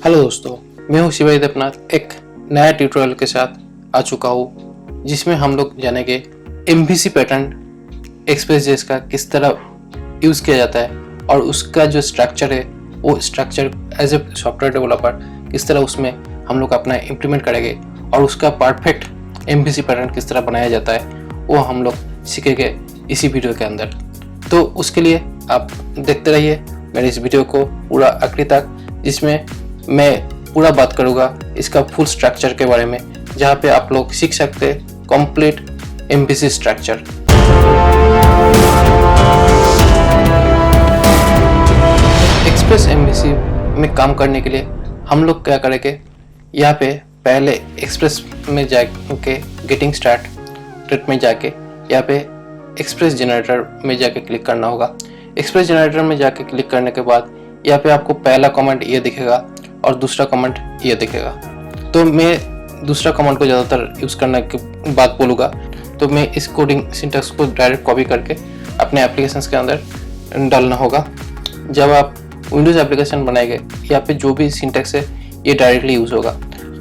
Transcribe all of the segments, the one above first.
Hello दोस्तों, मैं हूं शिवाजी देवनाथ। एक नया ट्यूटोरियल के साथ आ चुका हूं जिसमें हम लोग जानेंगे MVC पैटर्न एक्सप्रेस.js का किस तरह यूज़ किया जाता है और उसका जो स्ट्रक्चर है वो structure as a software developer किस तरह उसमें हम लोग अपना इम्प्लीमेंट करेंगे और उसका परफेक्ट MVC पैटर्न किस तरह बनाया जाता है वो हम लोग सीखेंगे इसी वीडियो के अंदर। तो उसके लिए आप देखते रहिए मेरे इस वीडियो को पूरा आखिरी तक, जिसमें मैं पूरा बात करूँगा इसका फुल स्ट्रक्चर के बारे में, जहाँ पे आप लोग सीख सकते हैं complete MVC structure. Express MVC में काम करने के लिए हम लोग क्या करेंगे, यहाँ पे पहले एक्सप्रेस में जाके गेटिंग स्टार्ट में जाके यहाँ पे एक्सप्रेस जनरेटर में जाके क्लिक करना होगा। एक्सप्रेस जनरेटर में जाके क्लिक करने के बाद यहाँ पे आपको पहला कमांड ये दिखेगा और दूसरा कमांड ये दिखेगा। तो मैं दूसरा कमांड को ज़्यादातर यूज़ करने के बाद बोलूँगा, तो मैं इस कोडिंग सिंटैक्स को डायरेक्ट कॉपी करके अपने एप्लीकेशंस के अंदर डालना होगा। जब आप विंडोज़ एप्लीकेशन बनाएंगे यहाँ पे जो भी सिंटैक्स है ये डायरेक्टली यूज़ होगा,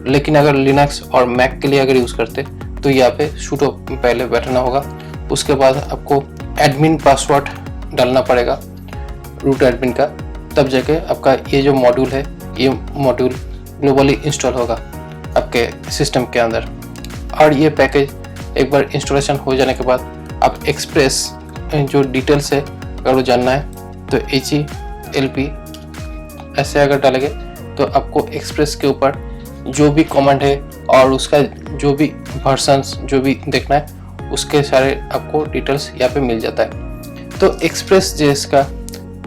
लेकिन अगर लिनक्स और मैक के लिए अगर यूज़ करते तो यहाँ पे sudo पहले बैठना होगा। उसके बाद आपको एडमिन पासवर्ड डालना पड़ेगा रूट एडमिन का, तब जाके आपका ये जो मॉड्यूल है ये मॉड्यूल ग्लोबली इंस्टॉल होगा आपके सिस्टम के अंदर। और ये पैकेज एक बार इंस्टॉलेशन हो जाने के बाद आप एक्सप्रेस जो डिटेल्स है अगर वो जानना है तो HELP ऐसे अगर डालेंगे तो आपको एक्सप्रेस के ऊपर जो भी कमांड है और उसका जो भी वर्जन्स जो भी देखना है उसके सारे आपको डिटेल्स यहाँ पे मिल जाता है। तो एक्सप्रेस.js का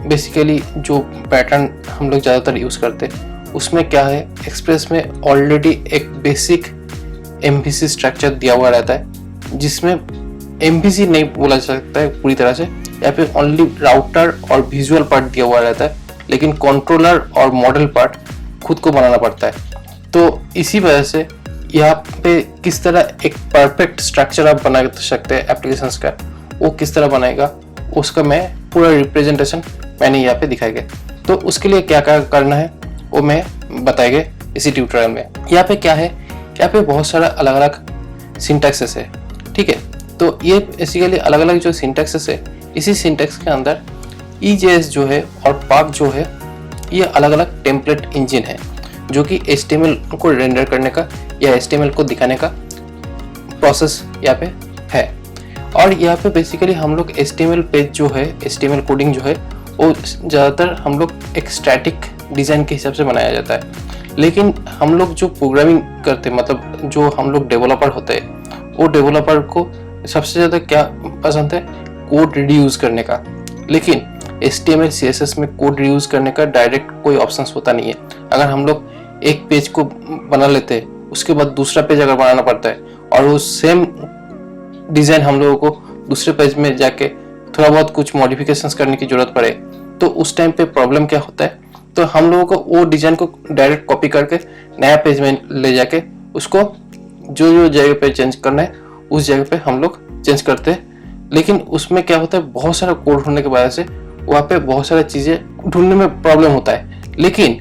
बेसिकली जो पैटर्न हम लोग ज़्यादातर यूज़ करते हैं उसमें क्या है, एक्सप्रेस में ऑलरेडी एक बेसिक MVC स्ट्रक्चर दिया हुआ रहता है, जिसमें MVC नहीं बोला जा सकता है पूरी तरह से। यहाँ पे ओनली राउटर और विजुअल पार्ट दिया हुआ रहता है, लेकिन कंट्रोलर और मॉडल पार्ट खुद को बनाना पड़ता है। तो इसी वजह से यहाँ पे किस तरह एक परफेक्ट स्ट्रक्चर आप बना सकते हैं एप्लीकेशंस का, वो किस तरह बनेगा उसका मैं पूरा रिप्रेजेंटेशन मैंने यहाँ पे दिखाएगा। तो उसके लिए क्या क्या करना है वो मैं बताएंगे इसी ट्यूटोरियल में। यहाँ पे क्या है, यहाँ पे बहुत सारा अलग अलग सिंटैक्सेस है, ठीक है। तो ये बेसिकली अलग अलग जो सिंटैक्सेस है, इसी सिंटैक्स के अंदर EJS जो है और Park जो है ये अलग अलग टेम्पलेट इंजन है जो कि HTML को रेंडर करने का या HTML को दिखाने का प्रोसेस यहाँ पे है। और यहाँ पे बेसिकली हम लोग HTML पेज जो है, HTML कोडिंग जो है वो ज़्यादातर हम लोग एक स्टैटिक डिज़ाइन के हिसाब से बनाया जाता है। लेकिन हम लोग जो प्रोग्रामिंग करते हैं, मतलब जो हम लोग डेवलपर होते हैं, वो डेवलपर को सबसे ज़्यादा क्या पसंद है, कोड रीयूज़ करने का। लेकिन HTML CSS में कोड रीयूज़ करने का डायरेक्ट कोई ऑप्शन होता नहीं है। अगर हम लोग एक पेज को बना लेते हैं उसके बाद दूसरा पेज अगर बनाना पड़ता है और वो सेम डिज़ाइन हम लोगों को दूसरे पेज में जाके थोड़ा बहुत कुछ मॉडिफिकेशंस करने की ज़रूरत पड़े तो उस टाइम पे प्रॉब्लम क्या होता है, तो हम लोगों को वो डिज़ाइन को डायरेक्ट कॉपी करके नया पेज में ले जाके उसको जो जो जगह पे चेंज करना है उस जगह पे हम लोग चेंज करते हैं। लेकिन उसमें क्या होता है, बहुत सारा कोड होने की वजह से वहाँ पे बहुत सारी चीज़ें ढूंढने में प्रॉब्लम होता है। लेकिन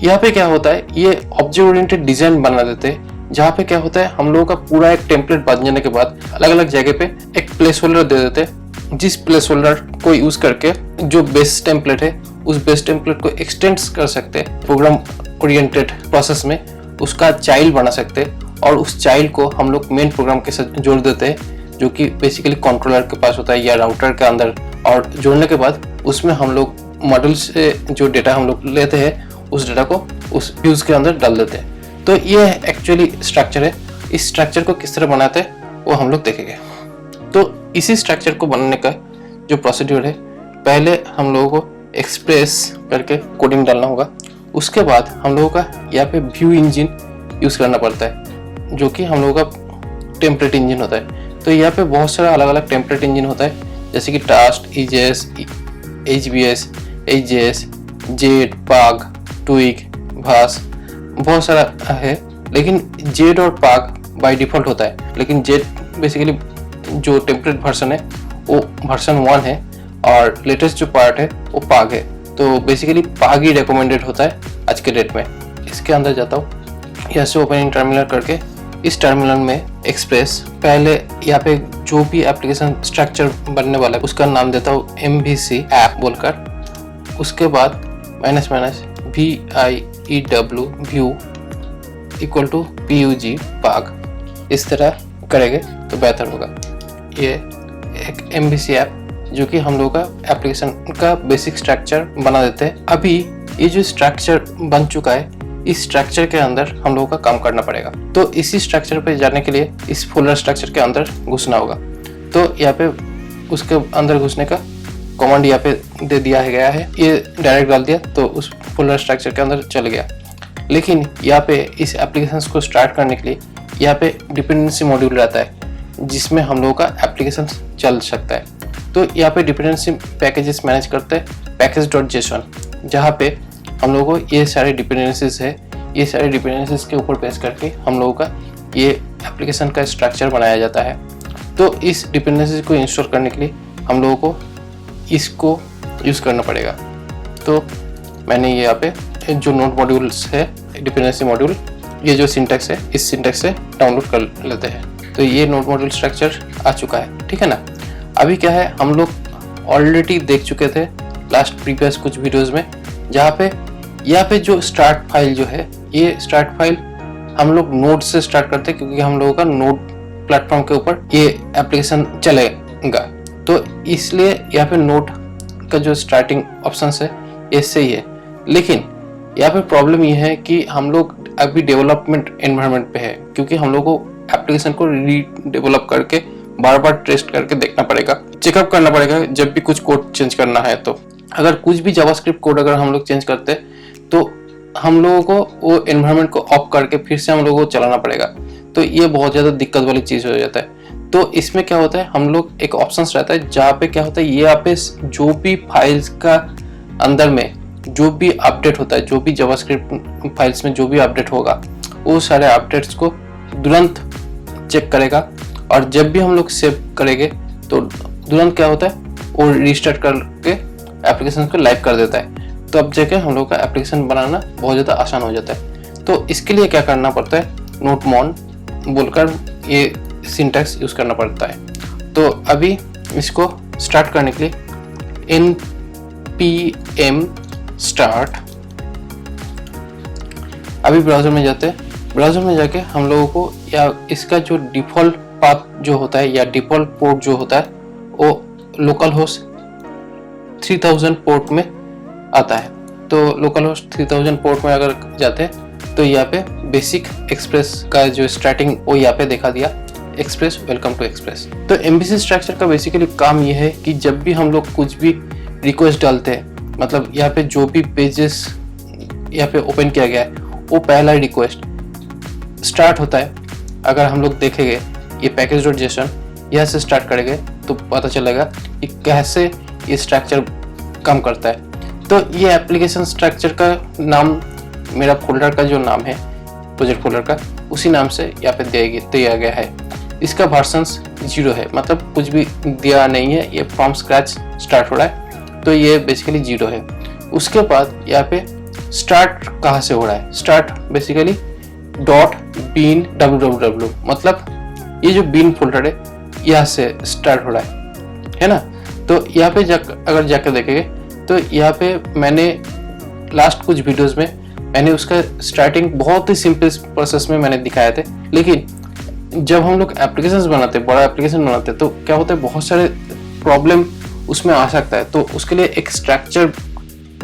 यहाँ पे क्या होता है, ये ऑब्जेक्ट ओरिएंटेड डिज़ाइन बना देते हैं, जहाँ पे क्या होता है हम लोगों का पूरा एक टेम्पलेट बन जाने के बाद अलग अलग जगह पे एक प्लेस होल्डर दे देते हैं, जिस प्लेस होल्डर को यूज़ करके जो बेस टेम्पलेट है उस बेस टेम्पलेट को एक्सटेंड कर सकते हैं प्रोग्राम ओरिएंटेड प्रोसेस में, उसका चाइल्ड बना सकते हैं और उस चाइल्ड को हम लोग मेन प्रोग्राम के साथ जोड़ देते हैं, जो कि बेसिकली कंट्रोलर के पास होता है या राउटर के अंदर। और जोड़ने के बाद उसमें हम लोग मॉडल से जो डेटा हम लोग लेते हैं उस डेटा को उस व्यूज के अंदर डाल देते हैं। तो ये एक्चुअली स्ट्रक्चर है। इस स्ट्रक्चर को किस तरह बनाते हैं वो हम लोग देखेंगे। तो इसी स्ट्रक्चर को बनाने का जो प्रोसीड्यूर है, पहले हम लोगों को एक्सप्रेस करके कोडिंग डालना होगा। उसके बाद हम लोगों का यहाँ पे व्यू इंजन यूज़ करना पड़ता है, जो कि हम लोगों का टेम्पलेट इंजन होता है। तो यहाँ पे बहुत सारा अलग अलग टेम्पलेट इंजन होता है, जैसे कि टास्ट, EJS, HBS, HJS, जेड, पाग, ट्विग, भास, बहुत सारा है। लेकिन जेड और पाग बाय डिफ़ॉल्ट होता है, लेकिन जेड बेसिकली जो टेम्पलेट वर्जन है वो वर्जन 1 है और लेटेस्ट जो पार्ट है वो पाग है। तो बेसिकली पाग ही रिकमेंडेड होता है आज के डेट में। इसके अंदर जाता हूँ, यहाँ से ओपन इन टर्मिनल करके इस टर्मिनल में एक्सप्रेस, पहले यहाँ पे जो भी एप्लीकेशन स्ट्रक्चर बनने वाला है उसका नाम देता हूँ MVC ऐप बोलकर। उसके बाद -VIEW view equal to PUG pug, इस तरह करेंगे तो बेहतर होगा। ये एक MVC ऐप जो कि हम लोग का एप्लीकेशन का बेसिक स्ट्रक्चर बना देते हैं। अभी ये जो स्ट्रक्चर बन चुका है, इस स्ट्रक्चर के अंदर हम लोगों का काम करना पड़ेगा। तो इसी स्ट्रक्चर पे जाने के लिए इस फोल्डर स्ट्रक्चर के अंदर घुसना होगा। तो यहाँ पे उसके अंदर घुसने का कमांड यहाँ पे दे दिया गया है, ये डायरेक्ट डाल दिया तो उस फोल्डर स्ट्रक्चर के अंदर चल गया। लेकिन यहाँ पे इस एप्लीकेशन को स्टार्ट करने के लिए यहाँ पे डिपेंडेंसी मॉड्यूल रहता है जिसमें हम लोगों का एप्लीकेशन चल सकता है। तो यहाँ पे डिपेंडेंसी पैकेजेस मैनेज करते हैं package.json, जहाँ पे हम लोगों को ये सारे डिपेंडेंसीज है, ये सारे डिपेंडेंसीज के ऊपर बेस करके हम लोगों का ये एप्लीकेशन का स्ट्रक्चर बनाया जाता है। तो इस डिपेंडेंसीज को इंस्टॉल करने के लिए हम लोगों को इसको यूज़ करना पड़ेगा। तो मैंने यहाँ पे जो नोड मॉड्यूल्स है, डिपेंडेंसी मॉड्यूल, ये जो सिंटैक्स है इस सिंटैक्स से डाउनलोड कर लेते हैं। तो ये नोड मॉड्यूल स्ट्रक्चर आ चुका है, ठीक है ना। अभी क्या है, हम लोग ऑलरेडी देख चुके थे लास्ट प्रीवियस कुछ वीडियोस में, जहाँ पे यहाँ पे जो स्टार्ट फाइल जो है, ये स्टार्ट फाइल हम लोग नोड से स्टार्ट करते हैं क्योंकि हम लोगों का नोड प्लेटफॉर्म के ऊपर ये एप्लीकेशन चलेगा। तो इसलिए यहाँ पे नोड का जो स्टार्टिंग ऑप्शन है ये सही है। लेकिन यहाँ पे प्रॉब्लम ये है कि हम लोग अभी डेवलपमेंट एनवायरनमेंट पे है, क्योंकि हम लोग को एप्लीकेशन को रीडेवलप करके बार बार टेस्ट करके देखना पड़ेगा, चेकअप करना पड़ेगा जब भी कुछ कोड चेंज करना है। तो अगर कुछ भी जावास्क्रिप्ट कोड अगर हम लोग चेंज करते हैं तो हम लोगों को वो एनवायरनमेंट को ऑफ करके फिर से हम लोगों को चलाना पड़ेगा। तो ये बहुत ज़्यादा दिक्कत वाली चीज़ हो जाता है। तो इसमें क्या होता है, हम लोग एक ऑप्शन रहता है जहाँ पे क्या होता है, ये यहाँ पे जो भी फाइल्स का अंदर में जो भी अपडेट होता है, जो भी जावास्क्रिप्ट फाइल्स में जो भी अपडेट होगा, वो सारे अपडेट्स को तुरंत चेक करेगा। और जब भी हम लोग सेव करेंगे तो तुरंत क्या होता है, वो रिस्टार्ट करके एप्लीकेशन को लाइव कर देता है। तो अब जाके हम लोग का एप्लीकेशन बनाना बहुत ज़्यादा आसान हो जाता है। तो इसके लिए क्या करना पड़ता है, notmon बोलकर ये सिंटैक्स यूज़ करना पड़ता है। तो अभी इसको स्टार्ट करने के लिए npm start, अभी ब्राउज़र में जाते हैं। ब्राउज़र में जाके हम लोगों को या इसका जो डिफ़ॉल्ट पाथ जो होता है या डिफ़ॉल्ट पोर्ट जो होता है वो लोकल होस्ट 3000 पोर्ट में आता है। तो लोकल होस्ट 3000 पोर्ट में अगर जाते हैं तो यहाँ पे बेसिक एक्सप्रेस का जो स्टार्टिंग वो यहाँ पे दिखा दिया, एक्सप्रेस वेलकम टू एक्सप्रेस। तो MVC स्ट्रक्चर का बेसिकली काम ये है कि जब भी हम लोग कुछ भी रिक्वेस्ट डालते हैं, मतलब यहाँ पे जो भी पेजेस यहाँ पे ओपन किया गया है वो पहला रिक्वेस्ट स्टार्ट होता है। अगर हम लोग देखेंगे ये package.json यहाँ से स्टार्ट करेंगे तो पता चलेगा कि कैसे ये स्ट्रक्चर काम करता है। तो ये एप्लीकेशन स्ट्रक्चर का नाम मेरा फोल्डर का जो नाम है, प्रोजेक्ट फोल्डर का, उसी नाम से यहाँ पे दिया गया है। इसका वर्जन्स 0 है, मतलब कुछ भी दिया नहीं है, ये फ्रॉम स्क्रैच स्टार्ट हो रहा है। तो ये बेसिकली 0 है। उसके बाद यहाँ पे स्टार्ट कहाँ से हो रहा है, स्टार्ट बेसिकली .bin www, मतलब ये जो बीन फोल्डर है यहाँ से स्टार्ट हो रहा है ना। तो यहाँ पे अगर जाकर देखेंगे तो यहाँ पे मैंने लास्ट कुछ वीडियोस में मैंने उसका स्टार्टिंग बहुत ही सिंपल प्रोसेस में मैंने दिखाए थे। लेकिन जब हम लोग एप्लीकेशंस बनाते हैं, बड़ा एप्लीकेशन बनाते हैं, तो क्या होता है, बहुत सारे प्रॉब्लम उसमें आ सकता है। तो उसके लिए एक स्ट्रक्चर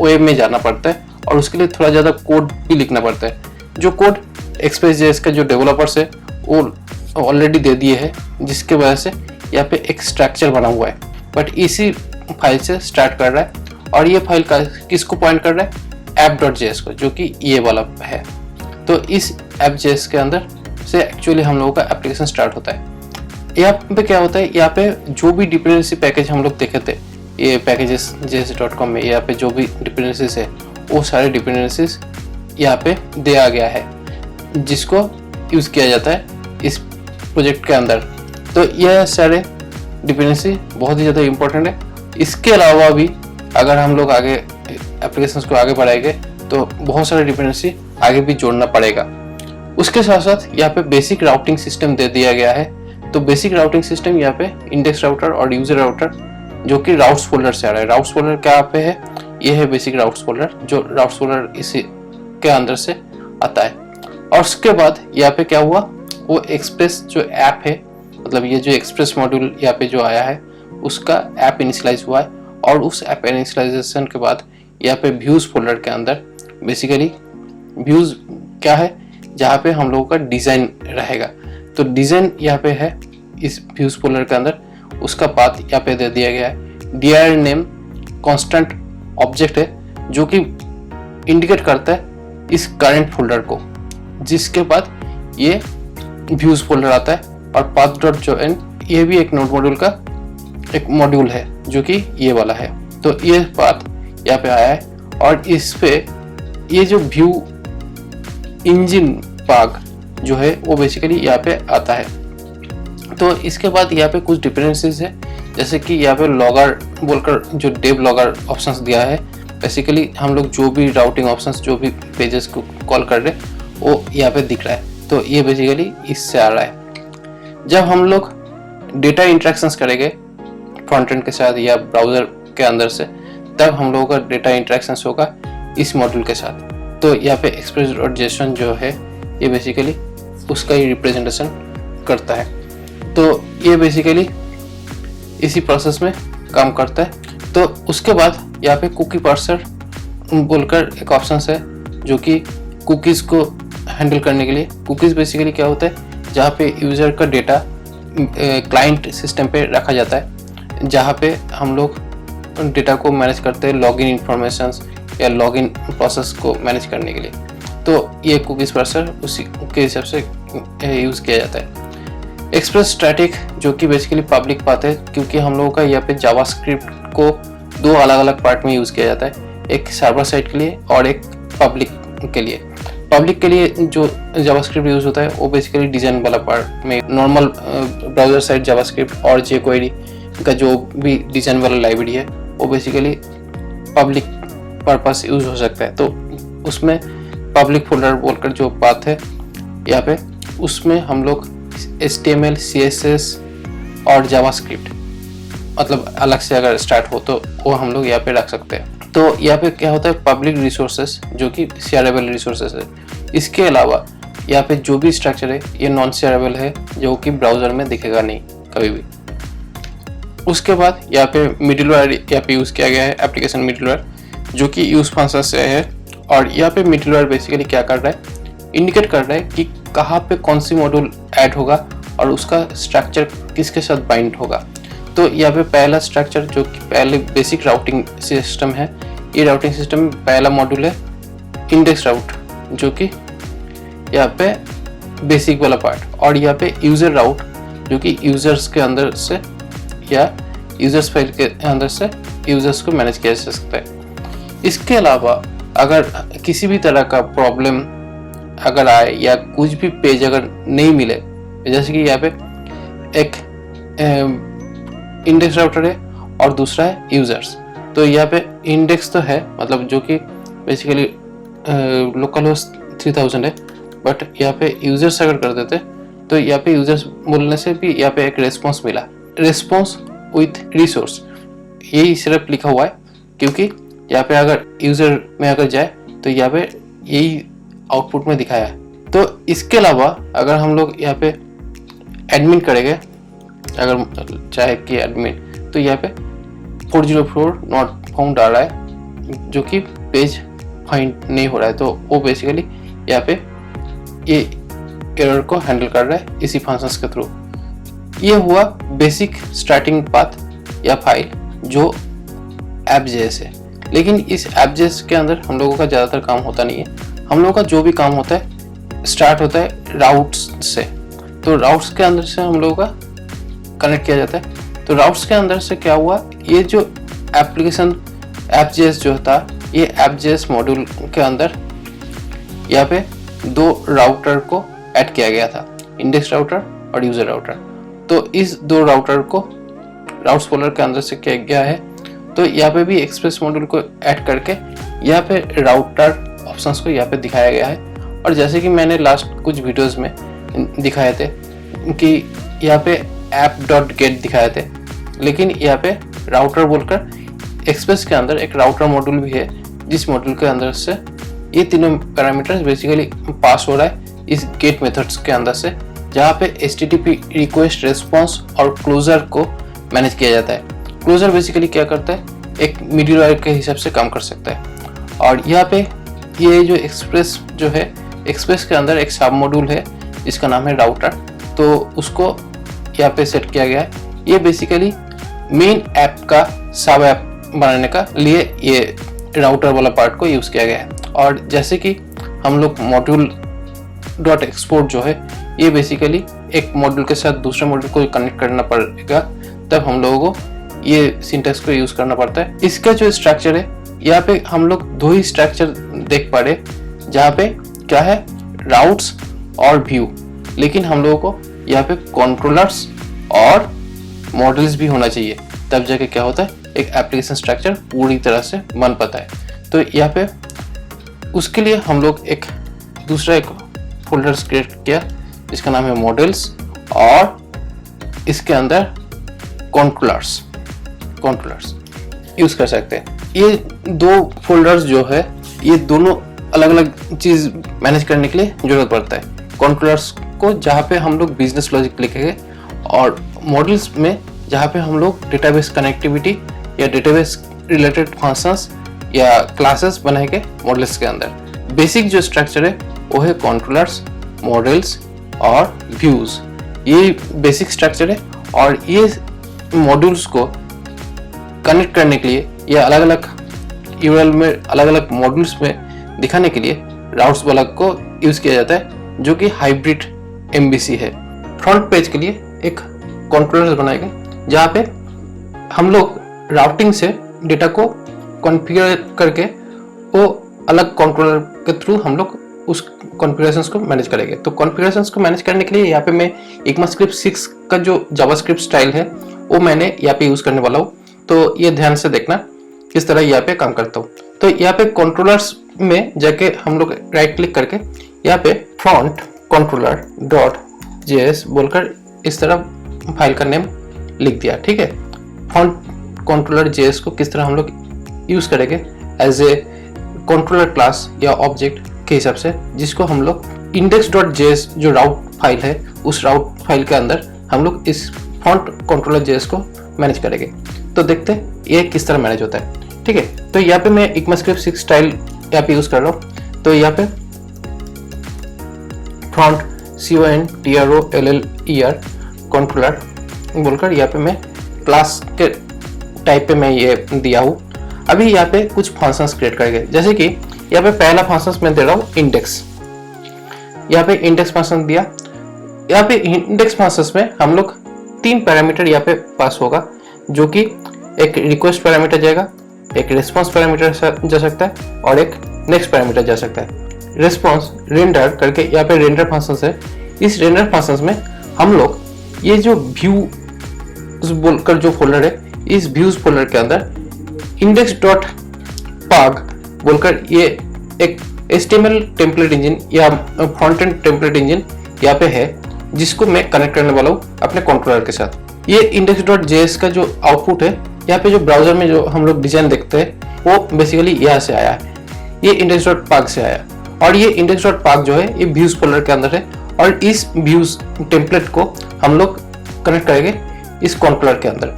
वे में जाना पड़ता है और उसके लिए थोड़ा ज़्यादा कोड भी लिखना पड़ता है। जो कोड एक्सप्रेस.js का जो डेवलपर्स है वो ऑलरेडी दे दिए हैं, जिसके वजह से यहाँ पे एक स्ट्रक्चर बना हुआ है। बट इसी फाइल से स्टार्ट कर रहा है और ये फाइल किसको पॉइंट कर रहा है, app.js को, जो कि ये वाला है। तो इस app.js के अंदर से एक्चुअली हम लोगों का एप्लीकेशन स्टार्ट होता है। यहाँ पे क्या होता है, यहाँ पे जो भी डिपेंडेंसी पैकेज हम लोग देखे थे ये packages.js.com में, यहाँ पे जो भी डिपेंडेंसीज है वो सारे डिपेंडेंसीज यहाँ पे दिया गया है जिसको यूज़ किया जाता है इस प्रोजेक्ट के अंदर। तो यह सारे डिपेंडेंसी बहुत ही ज़्यादा इम्पोर्टेंट है। इसके अलावा भी अगर हम लोग आगे एप्लीकेशंस को आगे बढ़ाएंगे तो बहुत सारे डिपेंडेंसी आगे भी जोड़ना पड़ेगा। उसके साथ साथ यहाँ पे बेसिक राउटिंग सिस्टम दे दिया गया है। तो बेसिक राउटिंग सिस्टम यहाँ पे इंडेक्स राउटर और यूजर राउटर जो कि राउट्स फोल्डर से आ रहा है। राउट्स फोल्डर क्या पे है, ये है बेसिक राउट्स फोल्डर, जो राउट्स फोल्डर इसी के अंदर से आता है। और उसके बाद यहाँ पे क्या हुआ, वो एक्सप्रेस जो ऐप है, मतलब ये जो एक्सप्रेस मॉड्यूल यहाँ पे जो आया है उसका ऐप इनिशियलाइज हुआ है। और उस ऐप इनिशियलाइजेशन के बाद यहाँ पे व्यूज फोल्डर के अंदर बेसिकली व्यूज क्या है, जहाँ पे हम लोगों का डिजाइन रहेगा। तो डिजाइन यहाँ पे है इस व्यूज फोल्डर के अंदर, उसका पाथ यहाँ पे दे दिया गया है। dir नेम कांस्टेंट ऑब्जेक्ट है जो कि इंडिकेट करता है इस करंट फोल्डर को, जिसके बाद ये व्यूज फोल्डर आता है। और path.join ये भी एक नोड मॉड्यूल का एक मॉड्यूल है जो कि ये वाला है। तो ये पाथ यहाँ पे आया है और इस पे ये जो व्यू इंजन पाग जो है वो बेसिकली यहाँ पे आता है। तो इसके बाद यहाँ पे कुछ डिफरेंसेस है, जैसे कि यहाँ पे लॉगर बोलकर जो डेव लॉगर ऑप्शंस दिया है। बेसिकली हम लोग जो भी राउटिंग ऑप्शंस जो भी पेजेस को कॉल कर रहे हैं वो यहाँ पे दिख रहा है। तो ये बेसिकली इससे आ रहा है। जब हम लोग डेटा इंटरेक्शंस करेंगे फ्रंट एंड के साथ या ब्राउजर के अंदर से, तब हम लोगों का डेटा इंटरेक्शंस होगा इस मॉड्यूल के साथ। तो यहाँ पे एक्सप्रेस.json जो है ये बेसिकली उसका ही रिप्रेजेंटेशन करता है। तो ये बेसिकली इसी प्रोसेस में काम करता है। तो उसके बाद यहाँ पे कुकी पार्सर बोलकर एक ऑप्शन है जो कि कुकीज़ को हैंडल करने के लिए। कुकीज़ बेसिकली क्या होता है, जहाँ पे यूज़र का डेटा क्लाइंट सिस्टम पे रखा जाता है, जहाँ पे हम लोग डेटा को मैनेज करते हैं, लॉगिन इंफॉर्मेशंस या लॉगिन प्रोसेस को मैनेज करने के लिए। तो ये कुकीज़ पार्सर उसी के हिसाब से यूज़ किया जाता है। एक्सप्रेस स्टैटिक जो कि बेसिकली पब्लिक पाथ है, क्योंकि हम लोगों का यहाँ पे जावास्क्रिप्ट को दो अलग अलग पार्ट में यूज़ किया जाता है, एक सर्वर साइड के लिए और एक पब्लिक के लिए। पब्लिक के लिए जो जावास्क्रिप्ट यूज़ होता है वो बेसिकली डिज़ाइन वाला पार्ट में, नॉर्मल ब्राउजर साइड जावास्क्रिप्ट और jQuery का जो भी डिज़ाइन वाला लाइब्रेरी है वो बेसिकली पब्लिक पर्पस यूज़ हो सकता है। तो उसमें पब्लिक फोल्डर बोलकर जो पाथ है यहाँ पे, उसमें हम लोग HTML, CSS और जावास्क्रिप्ट मतलब अलग से अगर स्टार्ट हो तो वो हम लोग यहाँ पे रख सकते हैं। तो यहाँ पे क्या होता है, पब्लिक रिसोर्सेस जो कि शेयरेबल रिसोर्सेस है। इसके अलावा यहाँ पे जो भी स्ट्रक्चर है ये नॉन शेयरेबल है, जो कि ब्राउज़र में दिखेगा नहीं कभी भी। उसके बाद यहाँ पे मिडलवेयर यहाँ पे यूज़ किया गया है, एप्लीकेशन मिडलवेयर जो कि यूज फंक्शन से है। और यहाँ पे मिडलवेयर बेसिकली क्या कर रहा है, इंडिकेट कर रहा है कि कहाँ पे कौन सी मॉड्यूल ऐड होगा और उसका स्ट्रक्चर किसके साथ बाइंड होगा। तो यहाँ पे पहला स्ट्रक्चर जो कि पहले बेसिक राउटिंग सिस्टम है, ये राउटिंग सिस्टम में पहला मॉड्यूल है इंडेक्स राउट जो कि यहाँ पे बेसिक वाला पार्ट। और यहाँ पे यूज़र राउट जो कि यूज़र्स के अंदर से या यूज़र्स फाइल के अंदर से यूज़र्स को मैनेज किया जा सकता है। इसके अलावा अगर किसी भी तरह का प्रॉब्लम अगर आए या कुछ भी पेज अगर नहीं मिले, जैसे कि यहाँ पे एक इंडेक्स राउटर है और दूसरा है यूज़र्स। तो यहाँ पे इंडेक्स तो है, मतलब जो कि बेसिकली लोकल होस्ट 3000 है, बट यहाँ पे यूज़र्स अगर कर देते तो यहाँ पे यूज़र्स बोलने से भी यहाँ पे एक रेस्पॉन्स मिला, रेस्पॉन्स विथ रिसोर्स, यही सिर्फ लिखा हुआ है। क्योंकि यहाँ पे अगर यूज़र में अगर जाए तो यहाँ पे यही आउटपुट में दिखाया है। तो इसके अलावा अगर हम लोग यहाँ पे एडमिन करेंगे, अगर चाहे कि एडमिन, तो यहाँ पे 404 नॉट फाउंड आ रहा है जो कि पेज फाइंड नहीं हो रहा है। तो वो बेसिकली यहाँ पे ये एरर को हैंडल कर रहा है इसी फंक्शंस के थ्रू। ये हुआ बेसिक स्टार्टिंग पाथ या फाइल जो app.js है। लेकिन इस app.js के अंदर हम लोगों का ज़्यादातर काम होता नहीं है। हम लोगों का जो भी काम होता है स्टार्ट होता है राउट्स से। तो राउट्स के अंदर से हम लोगों का कनेक्ट किया जाता है। तो राउट्स के अंदर से क्या हुआ, ये जो एप्लीकेशन app.js जो था, ये app.js मॉड्यूल के अंदर यहाँ पे दो राउटर को ऐड किया गया था, इंडेक्स राउटर और यूज़र राउटर। तो इस दो राउटर को राउट्स फोल्डर के अंदर से किया गया है। तो यहाँ पे भी एक्सप्रेस मॉड्यूल को ऐड करके यहाँ पे राउटर ऑप्शंस को यहाँ पे दिखाया गया है। और जैसे कि मैंने लास्ट कुछ वीडियोस में दिखाए थे कि यहाँ पे app.get दिखाए थे, लेकिन यहाँ पे राउटर बोलकर एक्सप्रेस के अंदर एक राउटर मॉड्यूल भी है, जिस मॉड्यूल के अंदर से ये तीनों पैरामीटर्स बेसिकली पास हो रहा है इस गेट मेथड्स के अंदर से, जहाँ पे HTTP रिक्वेस्ट, रेस्पॉन्स और क्लोजर को मैनेज किया जाता है। क्लोजर बेसिकली क्या करता है, एक मिडिलवेयर के हिसाब से काम कर सकता है। और यहाँ पे ये जो एक्सप्रेस जो है, एक्सप्रेस के अंदर एक सब मॉड्यूल है जिसका नाम है राउटर, तो उसको यहाँ पे सेट किया गया है। ये बेसिकली मेन ऐप का सब ऐप बनाने का लिए ये राउटर वाला पार्ट को यूज़ किया गया है। और जैसे कि हम लोग मॉड्यूल डॉट एक्सपोर्ट जो है, ये बेसिकली एक मॉड्यूल के साथ दूसरे मॉड्यूल को कनेक्ट करना पड़ेगा, तब हम लोगों को ये सिंटैक्स को यूज़ करना पड़ता है। इसका जो स्ट्रक्चर है, यहाँ पे हम लोग दो ही स्ट्रक्चर देख पा रहे, जहाँ पे क्या है, राउट्स और व्यू, लेकिन हम लोगों को यहाँ पे कंट्रोलर्स और मॉडल्स भी होना चाहिए, तब जाके क्या होता है, एक एप्लीकेशन स्ट्रक्चर पूरी तरह से बन पाता है। तो यहाँ पे उसके लिए हम लोग एक फोल्डर क्रिएट किया जिसका नाम है मॉडल्स, और इसके अंदर कंट्रोलर्स यूज कर सकते हैं। ये दो फोल्डर्स जो है, ये दोनों अलग अलग चीज मैनेज करने के लिए जरूरत पड़ता है। कंट्रोलर्स को जहाँ पे हम लोग बिजनेस लॉजिक लिखेंगे, और मॉडल्स में जहाँ पे हम लोग डेटाबेस कनेक्टिविटी या डेटाबेस रिलेटेड फंक्शंस या क्लासेस बनाएंगे मॉडल्स के अंदर। बेसिक जो स्ट्रक्चर है वो है कंट्रोलर्स, मॉडल्स और व्यूज, ये बेसिक स्ट्रक्चर है। और ये मॉड्यूल्स को कनेक्ट करने के लिए या अलग अलग यूआरएल में अलग अलग मॉड्यूल्स में दिखाने के लिए राउट्स वाला को यूज किया जाता है, जो कि हाइब्रिड MVC है। फ्रंट पेज के लिए एक कंट्रोलर बनाएंगे, जहाँ पे हम लोग राउटिंग से डेटा को कॉन्फ़िगर करके वो अलग कंट्रोलर के थ्रू हम लोग उस कॉन्फ़िगरेशंस को मैनेज करेंगे। तो कॉन्फ़िगरेशंस को मैनेज करने के लिए यहाँ पे मैं ECMAScript 6 का जो जावास्क्रिप्ट स्टाइल है वो मैंने यहाँ पे यूज़ करने वाला हूँ, तो ये ध्यान से देखना किस तरह यहाँ पे काम करता हूँ। तो यहाँ पे कंट्रोलर्स में जाके हम लोग राइट क्लिक करके यहाँ पे फ्रंट कंट्रोलर डॉट JS बोलकर इस तरह फाइल का नेम लिख दिया, ठीक है। फ्रंट कंट्रोलर JS को किस तरह हम लोग यूज करेंगे एज ए कंट्रोलर क्लास या ऑब्जेक्ट के हिसाब से, जिसको हम लोग index.js जो राउट फाइल है, उस राउट फाइल के अंदर हम लोग इस फ्रंट कंट्रोलर JS को मैनेज करेंगे। तो देखते हैं ये किस तरह मैनेज होता है, ठीक है। तो यहाँ पे मैं ECMAScript 6 स्टाइल यहाँ पे यूज कर रहा हूँ। तो यहाँ पे फ्रंट CONTROLLER कंट्रोलर बोलकर यहाँ पे मैं क्लास के टाइप पे मैं ये दिया हूँ। अभी यहाँ पे कुछ फंक्शंस क्रिएट करेंगे, जैसे कि यहाँ पे पहला फंक्शन मैं दे रहा हूँ इंडेक्स। यहाँ पे इंडेक्स फंक्शन दिया। यहाँ पे इंडेक्स फंक्शन में हम लोग 3 पैरामीटर यहाँ पे पास होगा, जो कि एक रिक्वेस्ट पैरामीटर जाएगा, एक रिस्पॉन्स पैरामीटर जा सकता है और एक नेक्स्ट पैरामीटर जा सकता है। रिस्पॉन्स रेंडर करके यहाँ पे रेंडर फंक्शन है। इस रेंडर फंक्शन में हम लोग ये जो व्यू बोलकर जो फोल्डर है, इस व्यूज फोल्डर के अंदर index.pag बोलकर ये एक HTML टेम्पलेट इंजन या फ्रंट एंड टेम्पलेट इंजन यहाँ पे है, जिसको मैं कनेक्ट करने वाला हूँ अपने कंट्रोलर के साथ। ये index.js का जो आउटपुट है, यहाँ पे जो ब्राउजर में जो हम लोग डिजाइन देखते हैं वो बेसिकली यहाँ से आया है, ये index.pag से आया। और ये index.pag जो है ये व्यूज फोल्डर के अंदर है, और इस व्यूज टेम्पलेट को हम लोग कनेक्ट करेंगे इस कंट्रोलर के अंदर।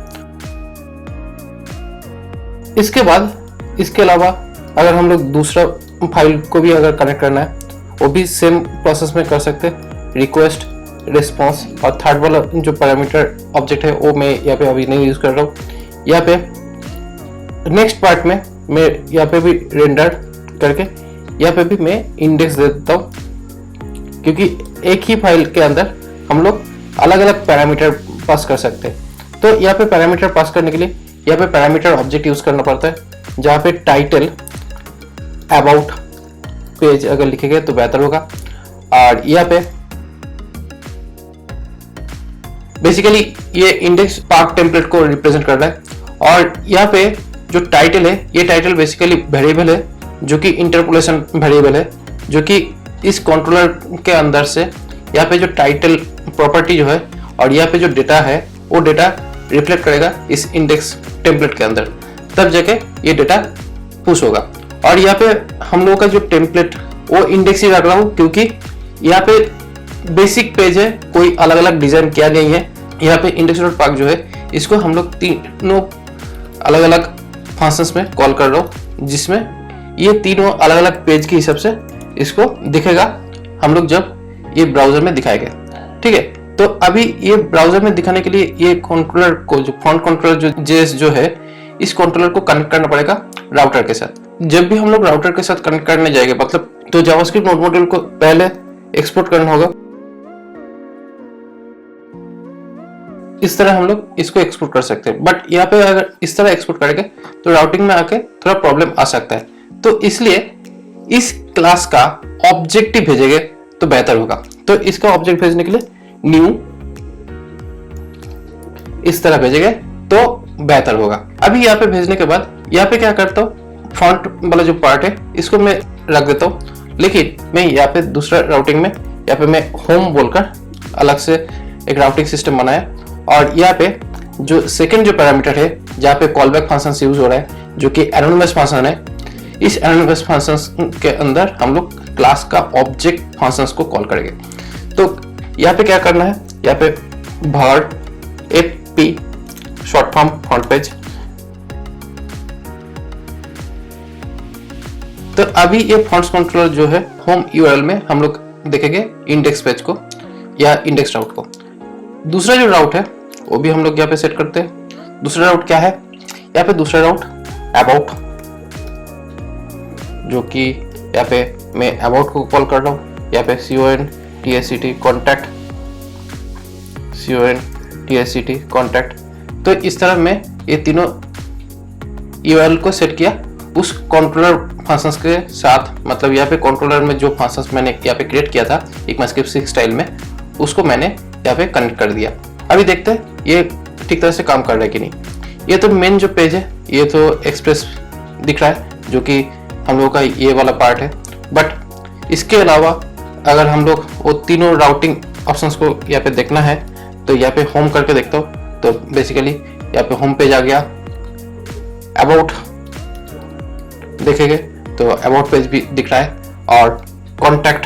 इसके बाद इसके अलावा अगर हम लोग दूसरा फाइल को भी अगर कनेक्ट करना है, वो भी सेम प्रोसेस में कर सकते हैं। रिक्वेस्ट, रिस्पॉन्स और थर्ड वाला जो पैरामीटर ऑब्जेक्ट है वो मैं यहाँ पे अभी नहीं यूज कर रहा हूँ। यहाँ पे नेक्स्ट पार्ट में मैं यहाँ पे भी रेंडर करके यहाँ पे भी मैं इंडेक्स दे देता हूँ, क्योंकि एक ही फाइल के अंदर हम लोग अलग अलग पैरामीटर पास कर सकते हैं। तो यहाँ पे पैरामीटर पास करने के लिए यहाँ पे पैरामीटर ऑब्जेक्ट यूज करना पड़ता है, जहाँ पे टाइटल अबाउट पेज अगर लिखेंगे तो बेहतर होगा। और यहाँ पे बेसिकली ये इंडेक्स पार्ट टेम्पलेट को रिप्रेजेंट कर रहा है। और यहाँ पे जो टाइटल है, ये टाइटल बेसिकली वेरिएबल है, जो कि इंटरपोलेशन वेरिएबल है, जो कि इस कंट्रोलर के अंदर से यहाँ पे जो टाइटल प्रॉपर्टी जो है और यहाँ पे जो डेटा है वो डेटा रिफ्लेक्ट करेगा इस इंडेक्स टेम्पलेट के अंदर, तब जाके ये डेटा पुश होगा। और यहाँ पे हम लोगों का जो टेम्पलेट वो इंडेक्स ही रख रहा हूँ, क्योंकि यहाँ पे बेसिक पेज है, कोई अलग अलग डिजाइन किया नहीं है। यहाँ पे index.park जो है इसको हम लोग तीनों अलग अलग फंक्शंस में कॉल कर रहा हूँ, जिसमें ये तीनों अलग अलग पेज के हिसाब से इसको दिखेगा हम लोग जब ये ब्राउजर में दिखाएंगे। ठीक है, तो अभी ये ब्राउजर में दिखाने के लिए ये कंट्रोलर को, जो फॉन्ट कंट्रोलर जो JS जो है, इस कंट्रोलर को कनेक्ट करना पड़ेगा राउटर के साथ। जब भी हम लोग राउटर के साथ कनेक्ट करने जाएंगे मतलब, तो जावास्क्रिप्ट नोड मॉड्यूल को पहले एक्सपोर्ट करना होगा। इस तरह हम लोग इसको एक्सपोर्ट कर सकते हैं, बट यहाँ पे अगर इस तरह एक्सपोर्ट करेंगे तो राउटिंग में आके थोड़ा प्रॉब्लम आ सकता है। तो इसलिए इस क्लास का ऑब्जेक्ट ही भेजेंगे तो बेहतर होगा। तो इसका ऑब्जेक्ट भेजने के लिए न्यू इस तरह भेजेंगे तो बेहतर होगा। अभी यहाँ पे भेजने के बाद यहाँ पे क्या करता हूँ, फॉन्ट वाला जो पार्ट है इसको मैं रख देता हूँ, लेकिन मैं यहाँ पे दूसरा राउटिंग में यहाँ पे मैं होम बोलकर अलग से एक राउटिंग सिस्टम बनाया। और यहाँ पे जो सेकंड जो पैरामीटर है जहाँ पे कॉलबैक फंक्शन यूज हो रहा है, जो कि एनोनिमस फंक्शन है, इस एनोनिमस फंक्शन के अंदर हम लोग क्लास का ऑब्जेक्ट फंक्शंस को कॉल करेंगे। तो यहाँ पे क्या करना है, यहाँ पे var fp short form front page. तो अभी ये फॉन्ट्स कंट्रोलर जो है होम यूआरएल में हम लोग देखेंगे इंडेक्स पेज को या इंडेक्स राउट को। दूसरा जो राउट है वो भी हम लोग यहाँ पे सेट करते हैं। दूसरा राउट क्या है, यहाँ पे दूसरा राउट अबाउट, जो कि यहाँ पे मैं अबाउट को कॉल कर रहा हूँ। यहाँ पे CONTACT कॉन्टैक्ट। तो इस तरह मैं ये तीनों यूआरएल को सेट किया उस कंट्रोलर फंक्शंस के साथ। मतलब यहाँ पे कंट्रोलर में जो फंक्शंस मैंने यहाँ पे क्रिएट किया था ECMAScript 6 स्टाइल में, उसको मैंने यहाँ पे कनेक्ट कर दिया। अभी देखते हैं ये ठीक तरह से काम कर रहा है कि नहीं। ये तो मेन जो पेज है ये तो एक्सप्रेस दिख रहा है, जो कि हम लोग का ये वाला पार्ट है। बट इसके अलावा अगर हम लोग वो तीनों राउटिंग ऑप्शंस को यहाँ पे देखना है तो यहाँ पे होम करके देखता हूँ। तो बेसिकली यहाँ पे होम पेज आ गया, अबाउट देखेंगे तो अबाउट पेज भी दिख रहा है, और कॉन्टैक्ट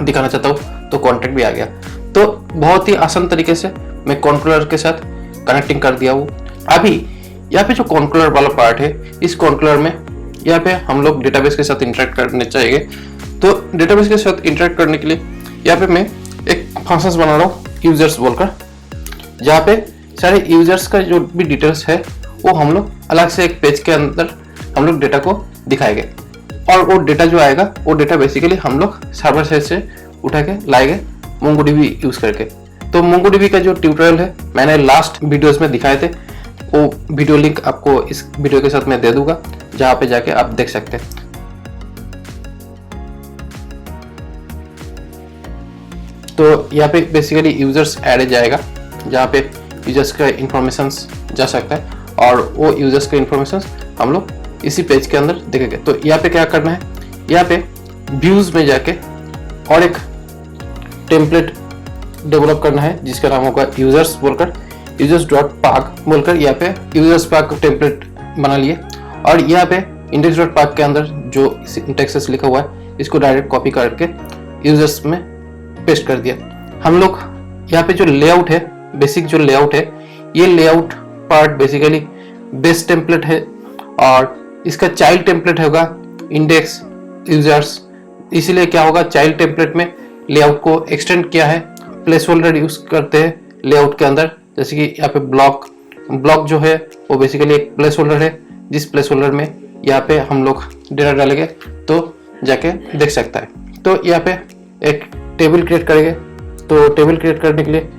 दिखाना चाहता हूँ तो कॉन्टैक्ट भी आ गया। तो बहुत ही आसान तरीके से मैं कंट्रोलर के साथ कनेक्टिंग कर दिया हूँ। अभी यहाँ पे जो कंट्रोलर वाला पार्ट है, इस कंट्रोलर में यहाँ पे हम लोग डेटाबेस के साथ इंटरेक्ट करने चाहिए। तो डेटाबेस के साथ इंटरेक्ट करने के लिए यहाँ पे मैं एक फंक्शंस बना रहा हूँ यूजर्स बोलकर, जहाँ पे सारे यूजर्स का जो भी डिटेल्स है वो हम लोग अलग से एक पेज के अंदर हम लोग डेटा को दिखाएंगे। और वो डेटा जो आएगा वो डेटा बेसिकली हम लोग सर्वर साइड से उठा के लाएंगे MongoDB यूज करके। तो MongoDB का जो ट्यूटोरियल है मैंने लास्ट वीडियोस में दिखाए थे, वो वीडियो लिंक आपको इस वीडियो के साथ मैं दे दूंगा, जहाँ पे जाके आप देख सकते हैं। तो यहाँ पे बेसिकली यूजर्स ऐड जाएगा, जहाँ पे यूजर्स का इंफॉर्मेशन जा सकता है, और वो यूजर्स का इंफॉर्मेशन हम लोग इसी पेज के अंदर देखेंगे। तो यहाँ पे क्या करना है, यहाँ पे व्यूज में जाके और एक टेम्पलेट डेवलप करना है जिसका नाम होगा यूजर्स बोलकर, users.park बोलकर यहाँ पे यूजर्स पार्क टेम्पलेट बना लिए। और यहाँ पे index.park के अंदर जो सिंटैक्स लिखा हुआ है इसको डायरेक्ट कॉपी करके यूजर्स में पेस्ट कर दिया। हम लोग यहाँ पे जो लेआउट है, बेसिक जो लेआउट है, ये layout part basically base template है, और इसका चाइल्ड टेम्पलेट होगा इंडेक्स यूजर्स। इसलिए क्या होगा, चाइल्ड टेम्पलेट में लेआउट को एक्सटेंड किया है, प्लेस होल्डर यूज करते हैं लेआउट के अंदर। जैसे कि यहाँ पे ब्लॉक जो है वो बेसिकली एक प्लेस होल्डर है, जिस प्लेस होल्डर में यहाँ पे हम लोग डेटा डालेंगे तो जाके देख सकता है। तो यहाँ पे एक टेबल क्रिएट करेंगे। तो टेबल क्रिएट करने के लिए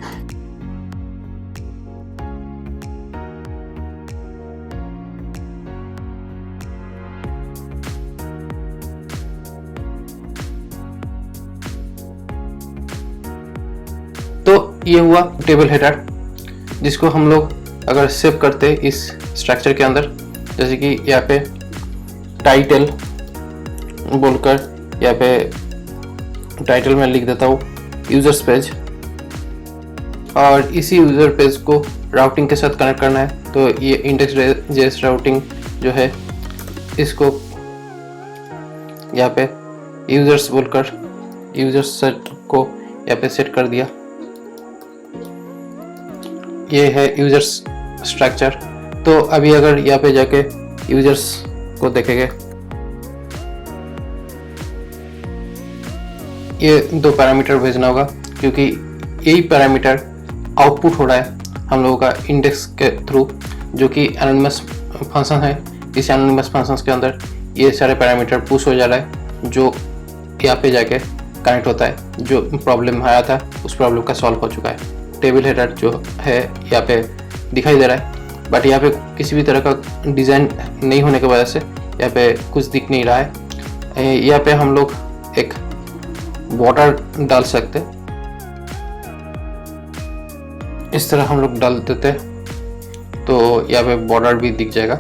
तो ये हुआ टेबल हेडर, जिसको हम लोग अगर सेव करते इस स्ट्रक्चर के अंदर, जैसे कि यहाँ पे टाइटल बोलकर यहाँ पे टाइटल में लिख देता हूँ यूजर्स पेज, और इसी यूजर पेज को राउटिंग के साथ कनेक्ट करना है। तो ये इंडेक्स.js राउटिंग जो है इसको यहाँ पे यूजर्स बोलकर यूजर्स सेट को यहाँ पे सेट कर दिया। ये है यूजर्स स्ट्रक्चर। तो अभी अगर यहाँ पे जाके यूजर्स को देखेंगे, ये 2 पैरामीटर भेजना होगा, क्योंकि यही पैरामीटर आउटपुट हो रहा है हम लोगों का इंडेक्स के थ्रू, जो कि एनोनिमस फंक्शन है। इस एनोनिमस फंक्शन के अंदर ये सारे पैरामीटर पुश हो जा रहा है, जो यहाँ पे जाके कनेक्ट होता है। जो प्रॉब्लम आया था उस प्रॉब्लम का सॉल्व हो चुका है। टेबल हेडर जो है यहाँ पे दिखाई दे रहा है, बट यहाँ पे किसी भी तरह का डिज़ाइन नहीं होने की वजह से यहाँ पे कुछ दिख नहीं रहा है। यहाँ पे हम लोग एक बॉर्डर डाल सकते, इस तरह हम लोग डाल देते तो यहाँ पे बॉर्डर भी दिख जाएगा।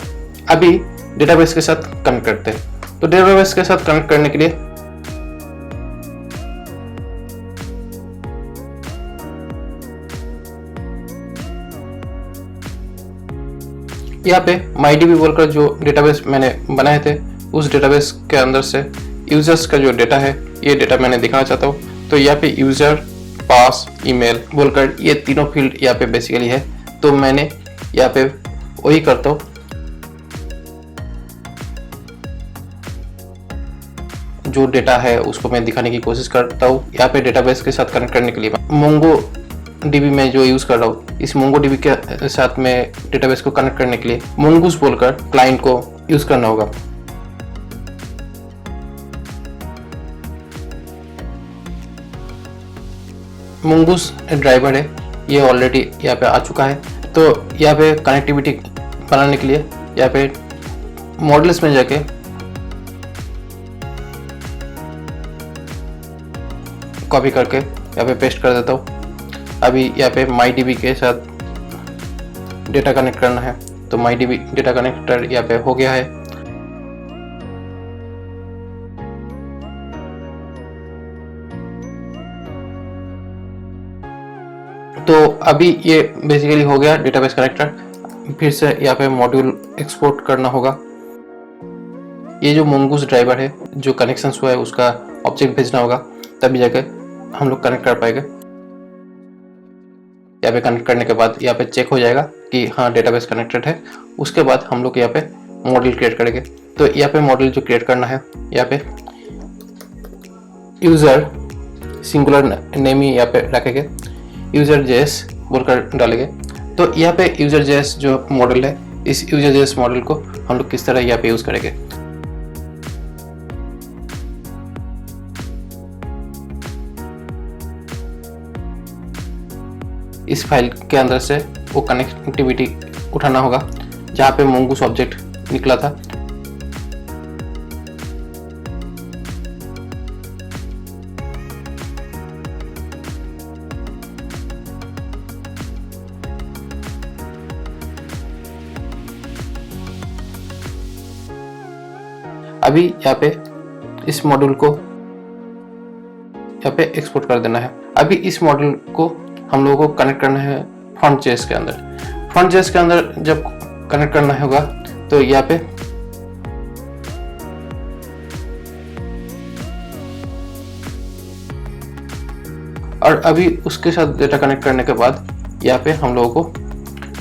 अभी डेटाबेस के साथ कनेक्ट करते हैं। तो डेटाबेस के साथ कनेक्ट करने के लिए यहाँ पे MyDB बोलकर जो डेटाबेस मैंने बनाए थे, उस डेटाबेस के अंदर से यूजर्स का जो डेटा है, ये डेटा मैंने दिखाना चाहता हूँ। तो यहाँ पे यूजर, पास, ईमेल बोलकर ये तीनों फील्ड यहाँ पे बेसिकली है। तो मैंने यहाँ पे वही करता हूँ, जो डेटा है उसको मैं दिखाने की कोशिश करता हूँ। यहाँ पे डेटाबेस के साथ कनेक्ट करने के लिए MongoDB में जो यूज़ कर रहा हूँ, इस MongoDB के साथ में डेटाबेस को कनेक्ट करने के लिए Mongoose बोलकर क्लाइंट को यूज़ करना होगा। Mongoose ड्राइवर है, ये ऑलरेडी यहाँ पे आ चुका है। तो यहाँ पे कनेक्टिविटी बनाने के लिए यहाँ पे मॉडल्स में जाके कॉपी करके यहाँ पे पेस्ट कर देता हूँ। अभी यहाँ पे MyDB के साथ डेटा कनेक्ट करना है, तो MyDB डेटा कनेक्टर यहाँ पे हो गया है। तो अभी ये बेसिकली हो गया डेटाबेस कनेक्टर। फिर से यहाँ पे मॉड्यूल एक्सपोर्ट करना होगा। ये जो Mongoose ड्राइवर है, जो कनेक्शन हुआ है, उसका ऑब्जेक्ट भेजना होगा, तभी जाके हम लोग कनेक्ट कर पाएंगे। यहाँ पे कनेक्ट करने के बाद यहाँ पे चेक हो जाएगा कि हाँ डेटाबेस कनेक्टेड है। उसके बाद हम लोग यहाँ पे मॉडल क्रिएट करेंगे। तो यहाँ पे मॉडल जो क्रिएट करना है, यहाँ पे यूजर सिंगुलर नेम ही यहाँ पे रखेंगे, यूजर.js बोलकर डालेंगे। तो यहाँ पे यूजर.js जो मॉडल है, इस यूजर.js मॉडल को हम लोग किस तरह यहाँ पे यूज करेंगे। इस फाइल के अंदर से वो कनेक्टिविटी उठाना होगा जहाँ पे Mongoose ऑब्जेक्ट निकला था। अभी यहाँ पे इस मॉड्यूल को यहाँ पे एक्सपोर्ट कर देना है। अभी इस मॉड्यूल को हम लोगों को कनेक्ट करना है Front.js के अंदर। Front.js के अंदर जब कनेक्ट करना होगा तो यहाँ पे और अभी उसके साथ डेटा कनेक्ट करने के बाद यहाँ पे हम लोगों को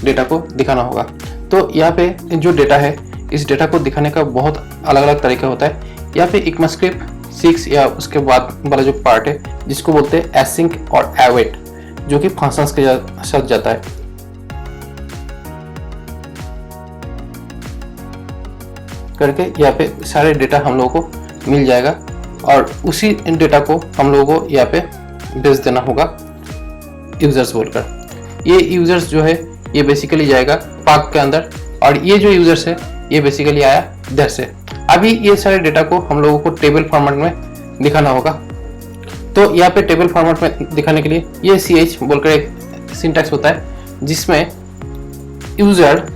डेटा को दिखाना होगा। तो यहाँ पे जो डेटा है, इस डेटा को दिखाने का बहुत अलग अलग तरीका होता है। यहाँ पे ECMAScript 6 या उसके बाद वाला जो पार्ट है, जिसको बोलते हैं async और await, जो कि फंक्शंस के साथ जाता है। करके यहाँ पे सारे डेटा हम लोगों को मिल जाएगा और उसी डेटा को हम लोगों को यहाँ पे भेज देना होगा यूजर्स बोलकर। ये यूजर्स जो है ये बेसिकली जाएगा पार्क के अंदर, और ये जो यूजर्स है ये बेसिकली आया इधर से। अभी ये सारे डेटा को हम लोगों को टेबल फॉर्मेट में दिखाना होगा। तो यहाँ पे टेबल फॉर्मेट में दिखाने के लिए ये ch बोलकर एक सिंटैक्स होता है, जिसमें यूजर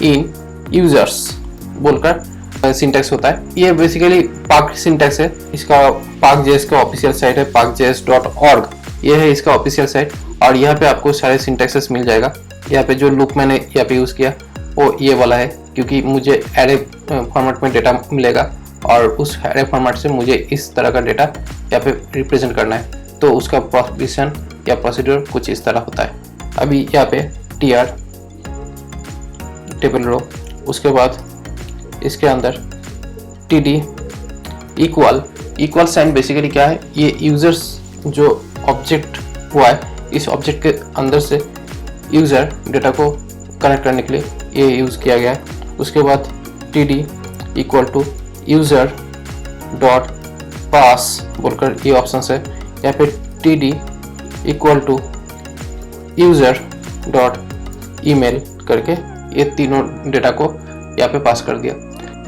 इन यूजर्स बोलकर सिंटैक्स होता है। ये बेसिकली पार्क सिंटैक्स है। इसका park.js का ऑफिशियल साइट है parkjs.org, ये है इसका ऑफिशियल साइट। और यहाँ पे आपको सारे सिंटैक्सेस मिल जाएगा। यहाँ पे जो लूप मैंने यहाँ पे यूज़ किया वो ये वाला है, क्योंकि मुझे एरे फॉर्मेट में डेटा मिलेगा और उस एरे फॉर्मेट से मुझे इस तरह का डेटा यहाँ पे रिप्रेजेंट करना है। तो उसका प्रोविजन या प्रोसीड्यूर कुछ इस तरह होता है। अभी यहाँ पे tr टेबल रो, उसके बाद इसके अंदर td इक्वल साइन बेसिकली क्या है, ये यूजर्स जो ऑब्जेक्ट हुआ है, इस ऑब्जेक्ट के अंदर से यूजर डेटा को कनेक्ट करने के लिए ये यूज़ किया गया है। उसके बाद td equal to user dot pass बोलकर ये ऑप्शन है। यहाँ पे td equal to user dot email करके ये तीनों डेटा को यहाँ पे पास कर दिया।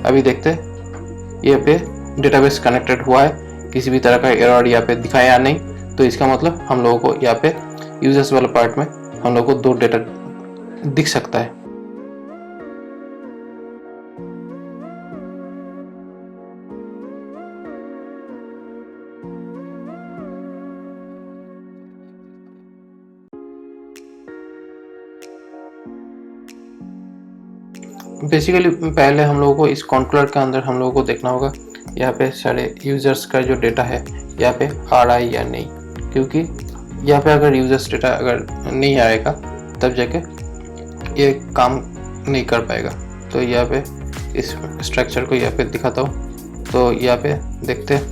अभी देखते हैं यहाँ पे डेटाबेस कनेक्टेड हुआ है, किसी भी तरह का एरर यहाँ पे दिखाया या नहीं। तो इसका मतलब हम लोगों को यहाँ पे यूजर्स वाले पार्ट में हम लोगों को 2 डेटा दिख सकता है। बेसिकली पहले हम लोगों को इस कॉन्ट्रोलर के अंदर हम लोगों को देखना होगा यहाँ पे सारे यूजर्स का जो डेटा है यहाँ पे आ रहा है या नहीं, क्योंकि यहाँ पे अगर यूजर्स डेटा अगर नहीं आएगा तब जाके ये काम नहीं कर पाएगा। तो यहाँ पे इस स्ट्रक्चर को यहाँ पे दिखाता हूँ। तो यहाँ पे देखते हैं,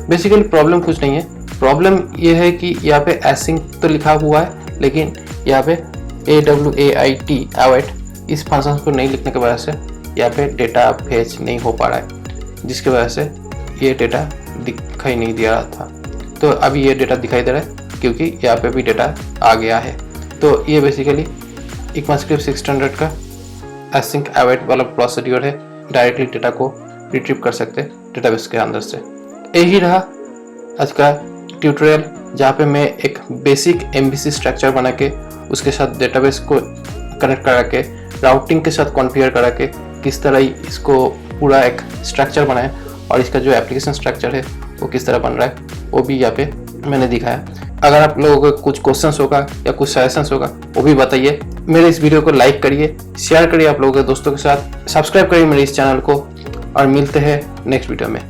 बेसिकली प्रॉब्लम कुछ नहीं है। प्रॉब्लम ये है कि यहाँ पे एसिंक तो लिखा हुआ है, लेकिन यहाँ पे await इस फंक्शन को नहीं लिखने की वजह से यहाँ पे डेटा फेच नहीं हो पा रहा है, जिसकी वजह से ये डेटा दिखाई नहीं दे रहा था। तो अभी ये डेटा दिखाई दे रहा है क्योंकि यहाँ पे भी डेटा आ गया है। तो ये बेसिकली ECMAScript 6 स्टैंडर्ड का एसिंक अवेट वाला प्रोसीड्यूर है, डायरेक्टली डेटा को रिट्रीव कर सकते हैं डेटाबेस के अंदर से। यही रहा आज का ट्यूटोरियल, जहाँ पे मैं एक बेसिक MVC स्ट्रक्चर बना के उसके साथ डेटाबेस को कनेक्ट करा के राउटिंग के साथ कॉन्फ़िगर करा के किस तरह इसको पूरा एक स्ट्रक्चर बनाए और इसका जो एप्लीकेशन स्ट्रक्चर है वो किस तरह बन रहा है वो भी यहाँ पे मैंने दिखाया। अगर आप लोगों को कुछ क्वेश्चंस होगा या कुछ सजेशंस होगा वो भी बताइए। मेरे इस वीडियो को लाइक करिए, शेयर करिए आप लोगों के दोस्तों के साथ, सब्सक्राइब करिए मेरे इस चैनल को और मिलते हैं नेक्स्ट वीडियो में।